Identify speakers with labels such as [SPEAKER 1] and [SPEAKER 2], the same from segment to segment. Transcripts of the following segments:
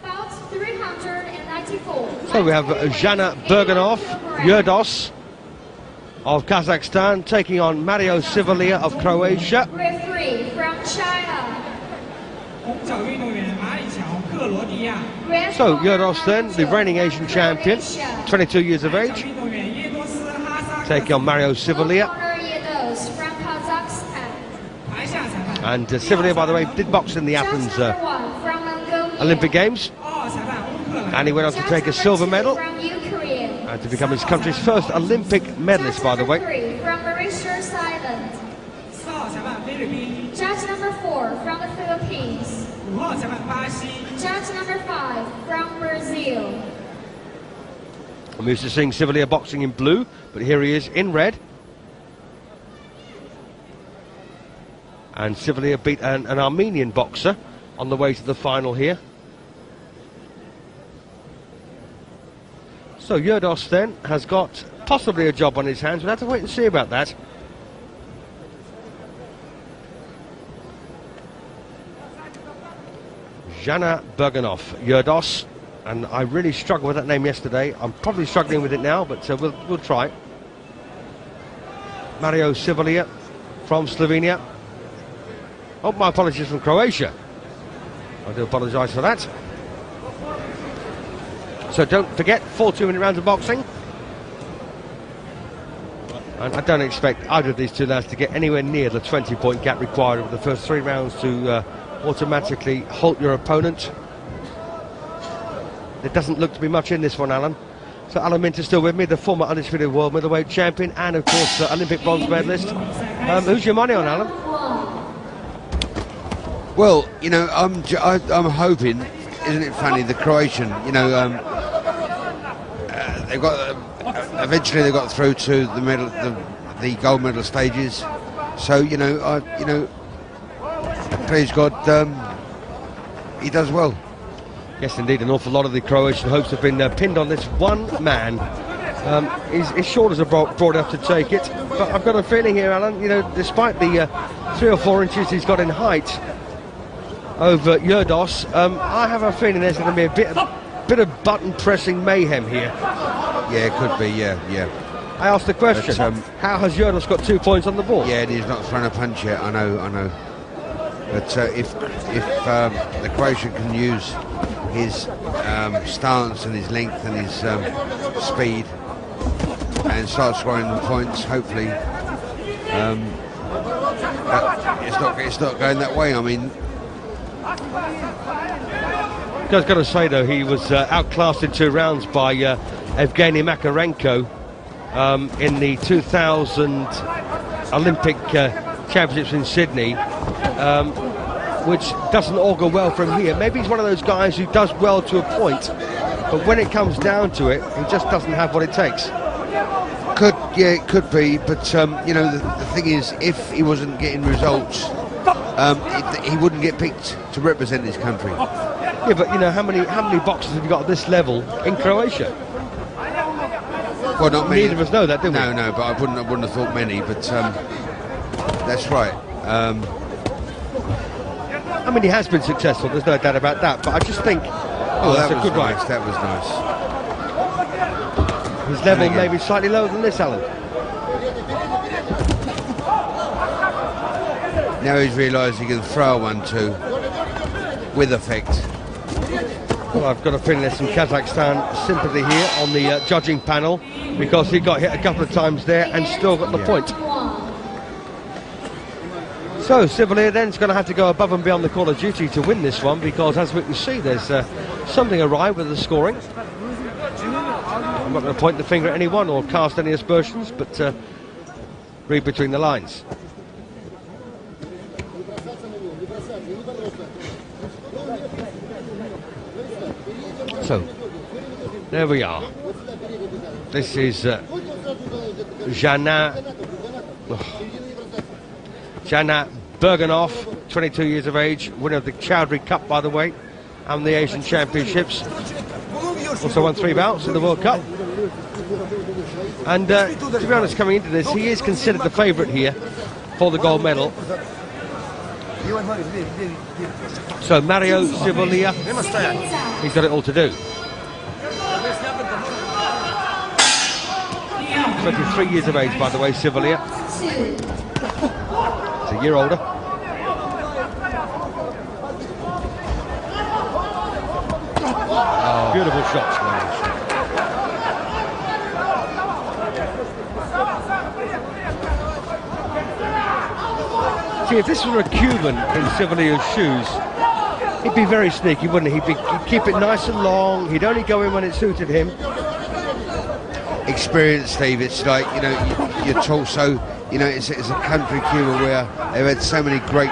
[SPEAKER 1] Bout 394.
[SPEAKER 2] So we have Жаңабергенов, Yerdos of Kazakhstan taking on Mario Sivolia of Croatia.
[SPEAKER 1] Referee from China.
[SPEAKER 2] So Yerdos then, the reigning Asian champion, 22 years of age, taking on Mario Sivolia.
[SPEAKER 1] Yerdos from Kazakhstan.
[SPEAKER 2] And Sivolia, by the way, did box in the Athens Olympic Games, and he went on to take a silver medal and to become his country's first Olympic medalist, by the way.
[SPEAKER 1] From Mauritius Island. Judge number 4 from the Philippines. Judge number 5 from Brazil.
[SPEAKER 2] I'm used to seeing Sivolia boxing in blue, but here he is in red. And Sivolia beat an Armenian boxer on the way to the final here. So Yerdos then has got possibly a job on his hands. We'll have to wait and see about that. Жаңабергенов, Yerdos, and I really struggled with that name yesterday. I'm probably struggling with it now, but we'll try. Mario Sivolia from Slovenia. Oh, my apologies, from Croatia. I do apologise for that. So don't forget, 4 2-minute rounds of boxing. And I don't expect either of these two lads to get anywhere near the 20-point gap required over the first 3 rounds to automatically halt your opponent. There doesn't look to be much in this one, Alan. So Alan Minter's still with me, the former undisputed world middleweight champion and, of course, Olympic bronze medalist. Who's your money on, Alan?
[SPEAKER 3] Well, you know, I'm hoping, isn't it funny, the Croatian, you know, they got eventually they got through to the medal, the gold medal stages. So you know, please God, he does well.
[SPEAKER 2] Yes, indeed, an awful lot of the Croatian hopes have been pinned on this one man. His shoulders are broad enough to take it, but I've got a feeling here, Alan, you know, despite the 3 or 4 inches he's got in height over Yerdos, I have a feeling there's going to be a bit of button pressing mayhem here.
[SPEAKER 3] Yeah, it could be. Yeah.
[SPEAKER 2] I asked the question. But, how has Yerdos got 2 points on the board?
[SPEAKER 3] Yeah, and he's not thrown a punch yet. I know. But if the Croatian can use his stance and his length and his speed and start scoring points, hopefully, it's not going that way. I mean.
[SPEAKER 2] I was going to say, though, he was outclassed in 2 rounds by Evgeny Makarenko in the 2000 Olympic Championships in Sydney, which doesn't augur well from here. Maybe he's one of those guys who does well to a point, but when it comes down to it, he just doesn't have what it takes.
[SPEAKER 3] It could be, but you know, the thing is, if he wasn't getting results, he wouldn't get picked to represent his country.
[SPEAKER 2] Yeah, but you know, how many boxers have you got at this level in Croatia?
[SPEAKER 3] Well, not many.
[SPEAKER 2] Neither of us know that, do we?
[SPEAKER 3] No, but I wouldn't have thought many. But that's right.
[SPEAKER 2] I mean, he has been successful. There's no doubt about that. But I just think,
[SPEAKER 3] that was
[SPEAKER 2] good
[SPEAKER 3] nice.
[SPEAKER 2] right.
[SPEAKER 3] That was nice.
[SPEAKER 2] His level may be slightly lower than this, Alan.
[SPEAKER 3] Now he's realised he can throw 1-2 with effect.
[SPEAKER 2] Well, I've got a feeling there's some Kazakhstan sympathy here on the judging panel, because he got hit a couple of times there and still got the point. So Sivolia then is going to have to go above and beyond the call of duty to win this one, because as we can see, there's something awry with the scoring. I'm not going to point the finger at anyone or cast any aspersions, but read between the lines. So, there we are. This is Жаңабергенов, 22 years of age, winner of the Chowdhury Cup, by the way, and the Asian Championships. Also won 3 bouts in the World Cup. And to be honest, coming into this, he is considered the favourite here for the gold medal. So Mario, Sivolia, he's got it all to do. 23 years of age, by the way, Sivolia. He's a year older. Oh, beautiful shots. See, if this were a Cuban in Sivolia's shoes, he'd be very sneaky, wouldn't he? He'd keep it nice and long. He'd only go in when it suited him.
[SPEAKER 3] Experience, Steve. It's like, you know, you're taught so, you know, it's a country, Cuba, where they've had so many great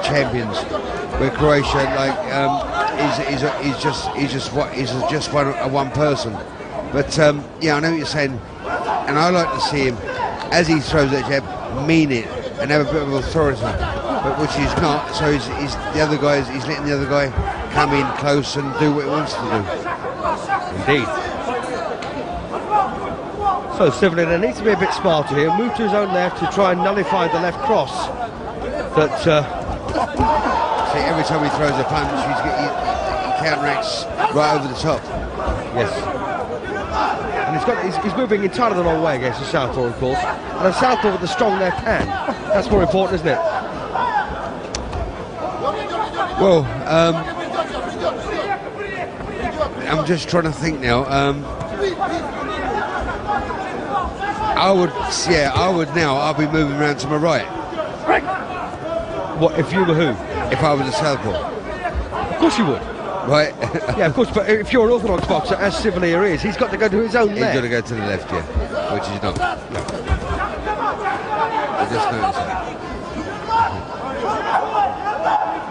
[SPEAKER 3] champions. Where Croatia, like, is just one person. But yeah, I know what you're saying, and I like to see him as he throws that jab, mean it and have a bit of authority, but which he's not. So he's letting the other guy come in close and do what he wants to do.
[SPEAKER 2] Indeed. So Sivolia needs to be a bit smarter here, move to his own left to try and nullify the left cross. But
[SPEAKER 3] see, every time he throws a punch, he counteracts right over the top.
[SPEAKER 2] Yes. And he's moving entirely the wrong way against the southpaw, of course. And a southpaw with a strong left hand. That's more important, isn't it?
[SPEAKER 3] Well, I'm just trying to think now. I'll be moving around to my right.
[SPEAKER 2] What, if you were who?
[SPEAKER 3] If I was a southpaw.
[SPEAKER 2] Of course you would.
[SPEAKER 3] Right.
[SPEAKER 2] Yeah, of course, but if you're an orthodox boxer, as Sivolia is, he's got to go to his own left.
[SPEAKER 3] He's got to go to the left, yeah, which he's not. No. I just noticed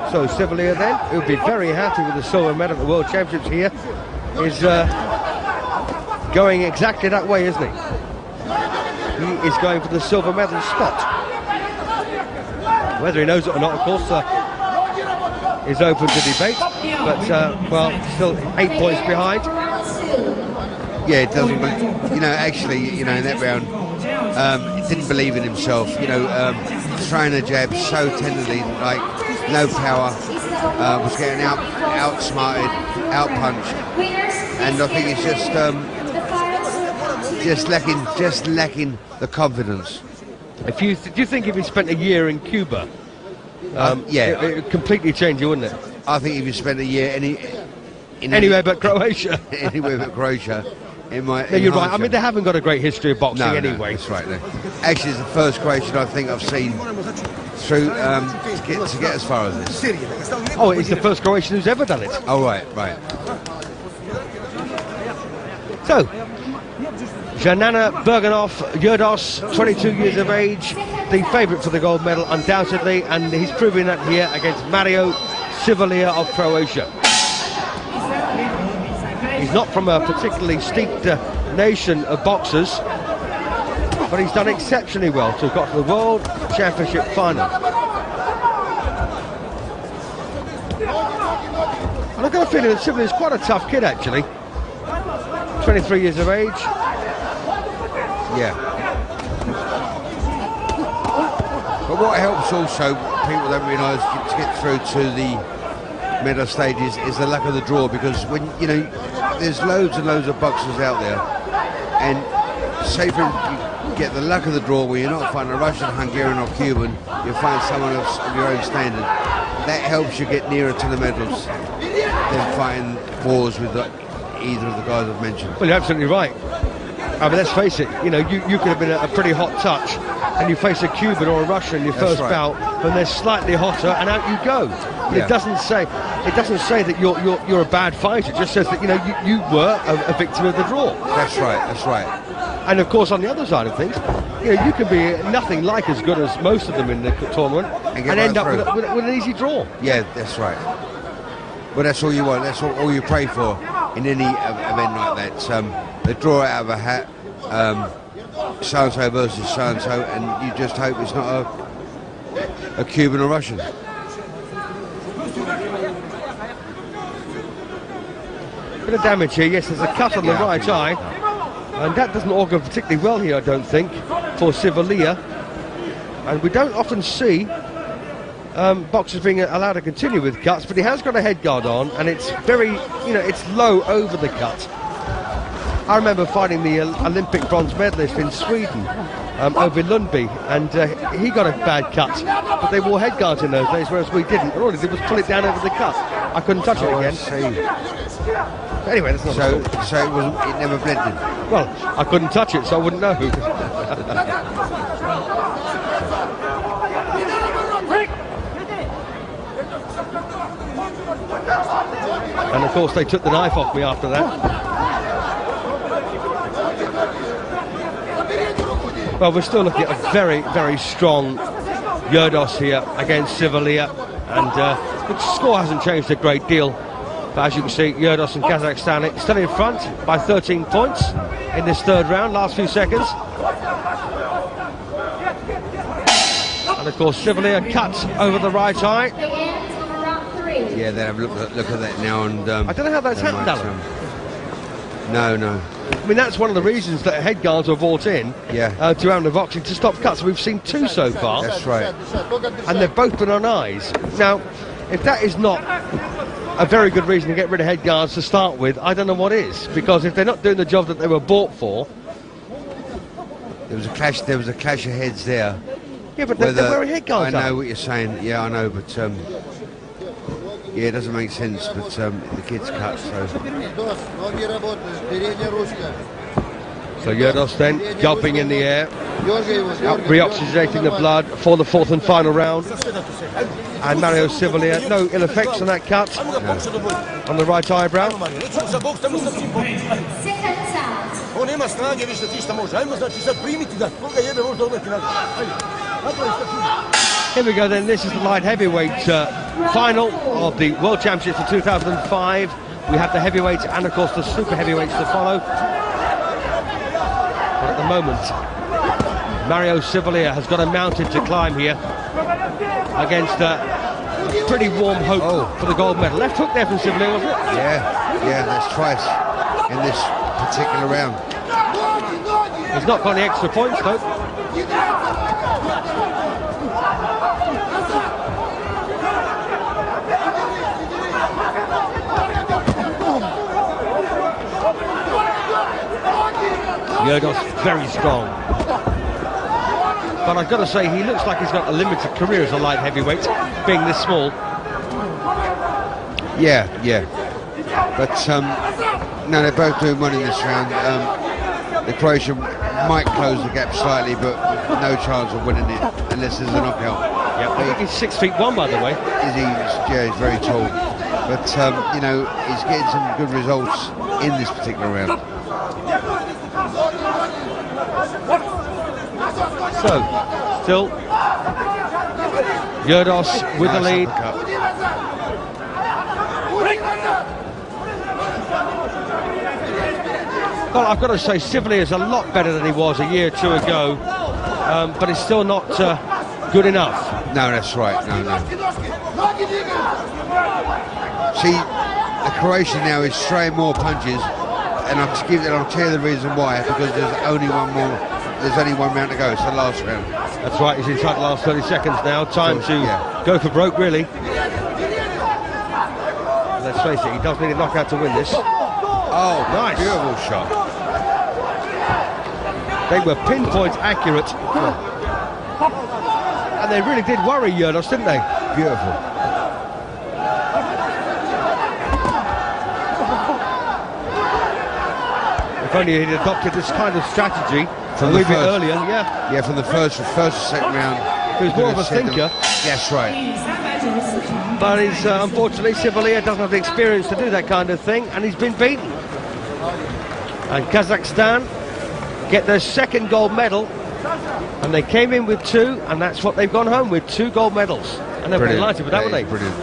[SPEAKER 3] that.
[SPEAKER 2] So Sivolia then, who'll be very happy with the silver medal at the World Championships here, is going exactly that way, isn't he? He is going for the silver medal spot. Whether he knows it or not, of course, is open to debate, but well, still 8 points behind.
[SPEAKER 3] Yeah, it doesn't. You know, actually, you know, in that round, he didn't believe in himself. You know, throwing a jab so tenderly, like no power, was getting outsmarted, outpunched, and I think it's just lacking the confidence.
[SPEAKER 2] Do you think if he spent a year in Cuba?
[SPEAKER 3] Yeah,
[SPEAKER 2] it would completely change you, wouldn't it?
[SPEAKER 3] I think if you spent a year
[SPEAKER 2] anywhere but Croatia,
[SPEAKER 3] anywhere but Croatia, it might.
[SPEAKER 2] No, you're right. I mean, they haven't got a great history of boxing anyway.
[SPEAKER 3] No, that's right. No. Actually, it's the first Croatian I think I've seen through to get as far as this.
[SPEAKER 2] Oh, it's the first Croatian who's ever done it.
[SPEAKER 3] Oh, right.
[SPEAKER 2] So, Жаңабергенov, Yerdos, 22 years of age, the favourite for the gold medal, undoubtedly, and he's proving that here against Mario, Sivolia of Croatia. He's not from a particularly steeped nation of boxers, but he's done exceptionally well to have got to the World Championship final. And I've got a feeling that Sivolia's quite a tough kid, actually. 23 years of age.
[SPEAKER 3] Yeah. But what helps also, people don't realise, to get through to the medal stages is the luck of the draw, because when, you know, there's loads and loads of boxers out there, and say for you get the luck of the draw where you're not fighting a Russian, Hungarian or Cuban, you find someone else of your own standard. That helps you get nearer to the medals than fighting wars with either of the guys I've mentioned.
[SPEAKER 2] Well, you're absolutely right. I mean, let's face it, you know, you could have been a pretty hot touch, and you face a Cuban or a Russian in your first bout, and they're slightly hotter, and out you go. Yeah. It doesn't say that you're a bad fighter. It just says that, you know, you were a victim of the draw.
[SPEAKER 3] That's right.
[SPEAKER 2] And of course, on the other side of things, you know, you can be nothing like as good as most of them in the tournament and end up with an easy draw.
[SPEAKER 3] Yeah, that's right. Well, that's all you want. That's all you pray for in any event like that. They draw out of a hat, so-and-so versus so-and-so, and you just hope it's not a Cuban or Russian.
[SPEAKER 2] Bit of damage here. Yes, there's a cut on the right eye, and that doesn't augur particularly well here, I don't think, for Sivolia. And we don't often see boxers being allowed to continue with cuts, but he has got a head guard on, and it's very, it's low over the cut. I remember fighting the Olympic bronze medalist in Sweden, over Lundby, and he got a bad cut, but they wore head guards in those days, whereas we didn't. And all he did was pull it down over the cut. I couldn't touch it again. But anyway, that's not
[SPEAKER 3] so it never blended.
[SPEAKER 2] Well, I couldn't touch it, so I wouldn't know. And of course they took the knife off me after that. Well, we're still looking at a very, very strong Yerdos here against Sivolia, and the score hasn't changed a great deal. But as you can see, Yerdos and Kazakhstan still in front by 13 points in this third round, last few seconds. And of course Sivolia cuts over the right eye.
[SPEAKER 3] Yeah, they have look at that now, and
[SPEAKER 2] I don't know how that's happened, Alan.
[SPEAKER 3] No.
[SPEAKER 2] I mean, that's one of the reasons that head guards were brought in to amateur boxing, to stop cuts. We've seen two so far.
[SPEAKER 3] That's right.
[SPEAKER 2] And they've both been on eyes. Now, if that is not a very good reason to get rid of head guards to start with, I don't know what is. Because if they're not doing the job that they were bought for...
[SPEAKER 3] There was a clash of heads there.
[SPEAKER 2] Yeah, but they're wearing head guards.
[SPEAKER 3] I know what you're saying. Yeah, I know, but... yeah, it doesn't make sense, but the kid's cut, so... So Yerdos then, gulping in the air, reoxygenating the blood for the fourth and final round. And Mario Sivolia, no ill effects on that cut, on the right eyebrow. Here we go then, this is the light heavyweight final of the World Championships for 2005. We have the heavyweights and of course the super heavyweights to follow. But at the moment, Mario Sivolia has got a mountain to climb here against pretty warm hope for the gold medal. Left hook there from Sivolia, wasn't it? Yeah, that's twice in this particular round.
[SPEAKER 2] He's not got any extra points though. Yerdos very strong, but I've got to say he looks like he's got a limited career as a light heavyweight, being this small.
[SPEAKER 3] Yeah, but no, they're both doing well in this round. The Croatian might close the gap slightly, but no chance of winning it unless there's a knockout.
[SPEAKER 2] Yeah, I think he's 6'1", by the way.
[SPEAKER 3] He's very tall, but he's getting some good results in this particular round.
[SPEAKER 2] So, still Yerdos with the lead. Well, I've got to say, Sivolia is a lot better than he was a year or two ago, but it's still not good enough.
[SPEAKER 3] No, that's right. No. See, the Croatian now is throwing more punches, and I'll tell you the reason why. Because there's only one round to go. It's the last round.
[SPEAKER 2] That's right. He's inside the last 30 seconds now. Time to go for broke, really. Let's face it, he does need a knockout to win this.
[SPEAKER 3] Oh, nice. Beautiful shot.
[SPEAKER 2] They were pinpoint accurate. And they really did worry Yerdos, didn't they?
[SPEAKER 3] Beautiful.
[SPEAKER 2] If only he'd adopted this kind of strategy a little bit earlier,
[SPEAKER 3] Yeah, from the first or second round.
[SPEAKER 2] He was more of a thinker.
[SPEAKER 3] That's right.
[SPEAKER 2] But he's, unfortunately, Sivolia doesn't have the experience to do that kind of thing, and he's been beaten. And Kazakhstan get their second gold medal, and they came in with 2, and that's what they've gone home with, 2 gold medals. And they're delighted with that, weren't they?
[SPEAKER 3] Brilliant.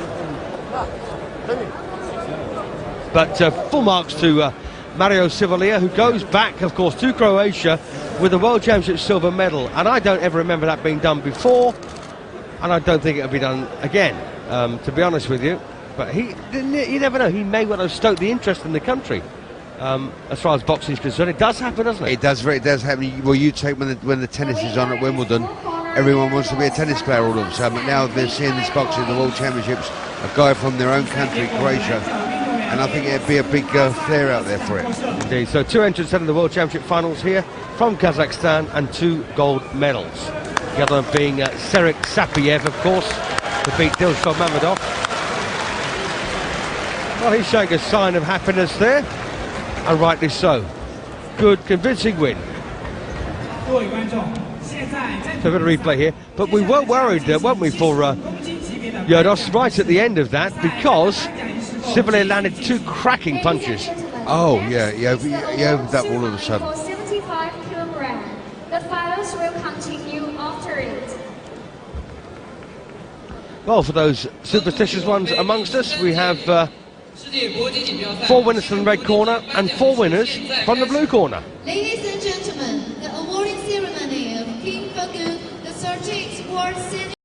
[SPEAKER 2] But full marks to Mario Sivolia, who goes back, of course, to Croatia with the World Championship silver medal. And I don't ever remember that being done before, and I don't think it'll be done again, to be honest with you. But you never know, he may well have stoked the interest in the country. As far as boxing is concerned, it does happen, doesn't it?
[SPEAKER 3] It does happen. Well, you take when the tennis is on at Wimbledon, everyone wants to be a tennis player all of a sudden, but now they're seeing this boxing, the World Championships, a guy from their own country, Croatia, and I think it'd be a big flare out there for it.
[SPEAKER 2] Indeed, so 2 entrants in the World Championship finals here from Kazakhstan and 2 gold medals. The other one being Serik Sapiev, of course, to beat Dilshod Mammadov. Well, he's showing a sign of happiness there, and rightly so. Good, convincing win. So a bit of replay here, but we were worried, weren't we, for Yerdos right at the end of that, because Sivolia landed 2 cracking punches.
[SPEAKER 3] Oh yeah, he opened up all of a sudden.
[SPEAKER 1] 75 kilograms. The finals will continue after it.
[SPEAKER 2] Well, for those superstitious ones amongst us, we have 4 winners from the red corner and 4 winners from the blue corner.
[SPEAKER 4] Ladies and gentlemen, the awarding ceremony of King Fagu, the 13th World Senior